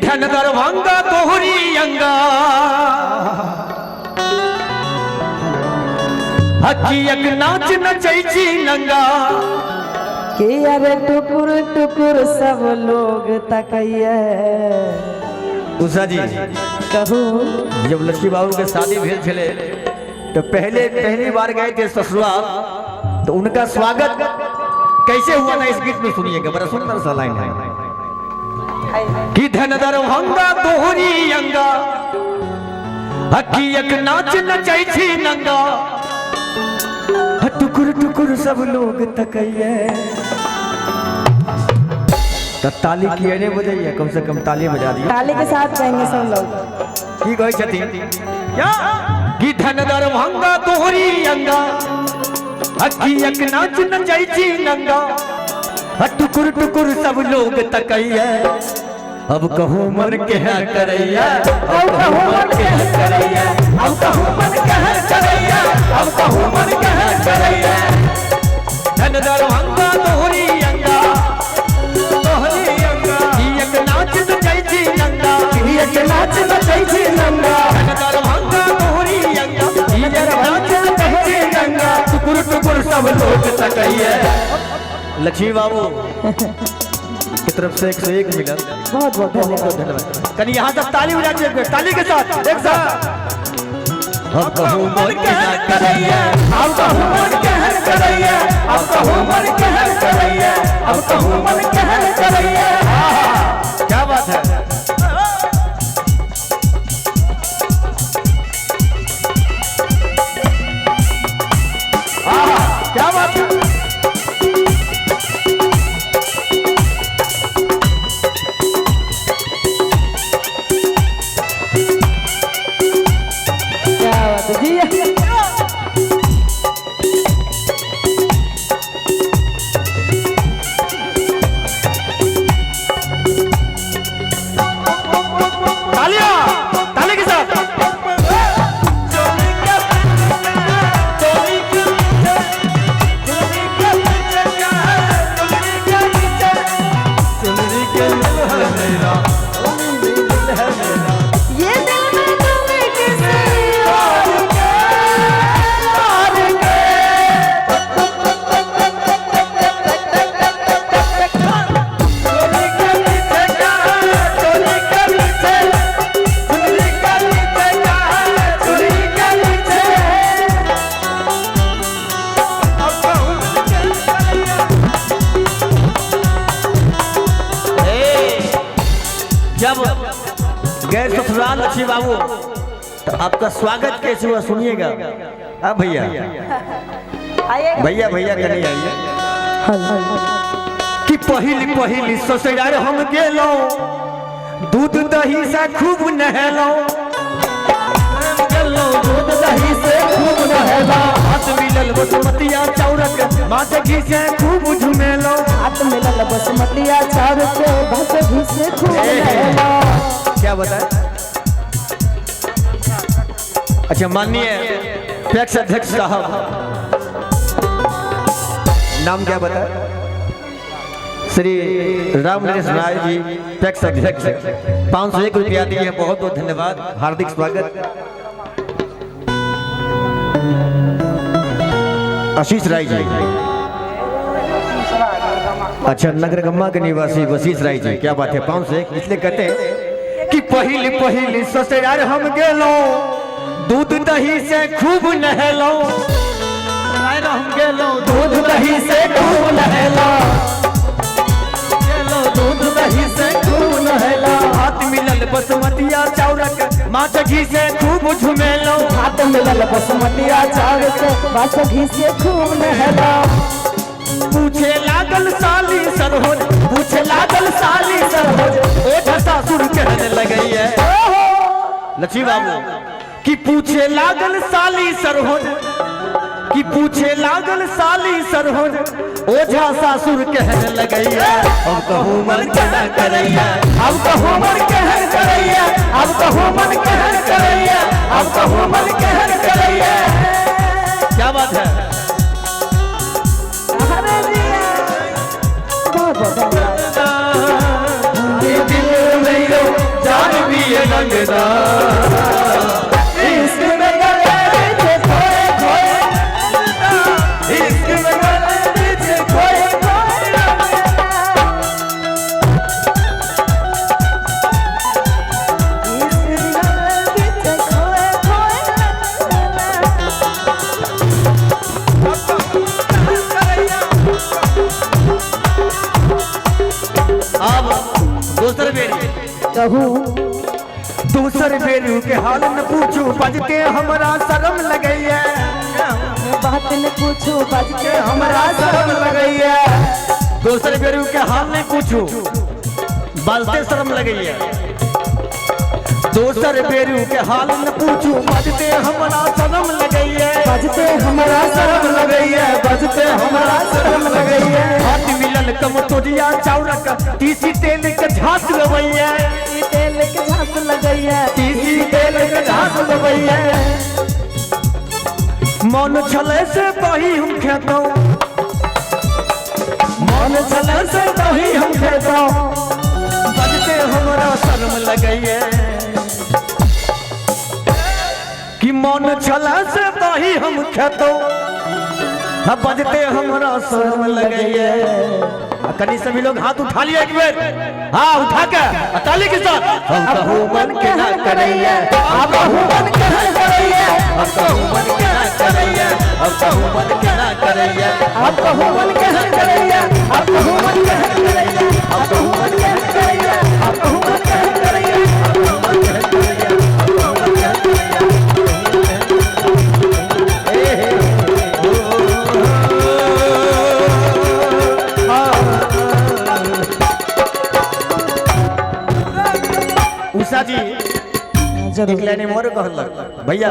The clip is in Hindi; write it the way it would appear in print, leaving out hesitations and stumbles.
धन दरभंगा तोहरी अंगा हकियक नाच नचैची नंगा कि अरे टुकुर टुकुर सब लोग तकैये। उषा जी कहूँ जब लक्ष्मी बाबू के शादी भेल छले तो पहली बार गए थे ससुराल, तो उनका स्वागत कैसे हुआ ना इस गीत में सुनिएगा, बड़ा सुंदर सा लाइन है कि धन दरभंगा तोहरी अंगा हकियक नाच नचैछी नंगा टुकुर टुकुर सब लोग तकैये। तो ताली किए नहीं बजाइए, कम से कम ताली बजा दिए। ताली के साथ जाएंगे सब लोग। की कहे छथिन क्या कि धन दरभंगा तोहरी अंगा हकियक नाच नचैची नंगा टुकुर टुकुर सब लोग तकैये। अब कहूँ मन के है करैया, अब कहूँ मन के है करैया, अब कहूँ मन के है करैया, अब कहूँ मन के है करैया। धन दरभंगा तोहरी अंगा तोहरी अंगा हकियक नाच नचैची नंगा हकियक नाच नचैची नंगा धन दरभंगा तोहरी अंगा हकियक नाच नचैची नंगा टुकुर टुकुर सब लोग तकैये। लक्ष्मी बाबू की तरफ से 101 मिला, बहुत बहुत धन्यवाद। कहीं यहाँ तक ताली बजा दीजिए, ताली के साथ एक साथ। अब कहूँ मन के है करैया, अब कहूँ मन के है करैया, अब कहूँ मन के है करैया, अब कहूँ मन के है करैया। क्या बात है। क्या बात है। गैर ससुराल लक्ष्मी बाबू तो आपका स्वागत कैसे हुआ सुनिएगा। अब भैया भैया भैया कहीं आइए कि पहली पहली ससुराल हम गेलो दूध दही से खूब नहलो दूध दही से खूब नहलो हाथ मिलल बसमतिया चाउरक माथे घी से खूब झुमेलो हाथ मिलल बसमतिया चाउरक माथे घी से खूब नहलो। क्या बताए। अच्छा माननीय पैक्स अध्यक्ष साहब नाम क्या बताए, श्री राम नरेश राय जी पैक्स अध्यक्ष 501 रुपया दिए, बहुत बहुत धन्यवाद, हार्दिक स्वागत। आशीष राय जी, अच्छा नगरगम्मा के निवासी वशीष राय जी, क्या बात है 501। इसलिए कहते हैं कि पहली पहली ससुराल हम गेलो दूध दही से खूब नहलो हम गेलो दूध दही से खूब नहलो गेलो दूध दही से खूब नहलो हाथ मिलल बसमतिया चाउरक माछ घी से खूब झुमेलो हाथ मिलल बसमतिया चाउरक माछ घी से खूब नहलो। पूछे लागल साली सरहोज, पूछे लागल साली सरहोज ओझा सासुर कहने लगैया। लक्ष्मी बाबू कि पूछे लागल साली सरहोज कि पूछे लागल साली सरहोज ओझा सासुर कहने लगैया। अब कहूँ मन कहन करैया, अब कहूँ मन कहन करैया, अब कहूँ मन कहन करैया, अब कहूँ मन कहन करैया। क्या बात है। दा इश्क में गले बिछे खोए खोए इश्क में गले बिछे खोए खोए इश्क में गले बिछे खोए खोए अब दूसर बेरी कहूँ दूसर बेरी के हाल न पूछू बजते हमरा शर्म लगई है बात न पूछू बज के हमरा शर्म लगई है दूसर बेरी के हाल नहीं पूछू बजते शर्म लगई है दूसर बेरू के हाल न पूछू बजते हमरा शर्म लगई है बजते हमारा शर्म लगई है बजते हमरा शर्म लगई है हाथ मिलल कम तोजिया चाउरक तीसी तेल के झांस लबई है तेल के झांस लगई है तीसी तेल के झांस लबई है मन छले से बही हम खेतौ मन छले से बही हम खेतौ बजते हमरा शर्म लगई है कि मन छला से दही हम खेतो बजते हमरा शर्म लगैए कनी सभी लोग हाथ उठा लिया एक बेर हाँ उठा के ताली के साथ हम कहू मन के ना करैया हम कहू मन के ना करैया हम कहू मन के ना करैया हम कहू मन के ना करैया आप कहूँ मन के हर करैया आप कहूँ मन के हर करैया आप कहूँ मन के हर करैया आप कहूँ मन के हर करैया उषा जी जरूर एक लाइन मोर कहलक भैया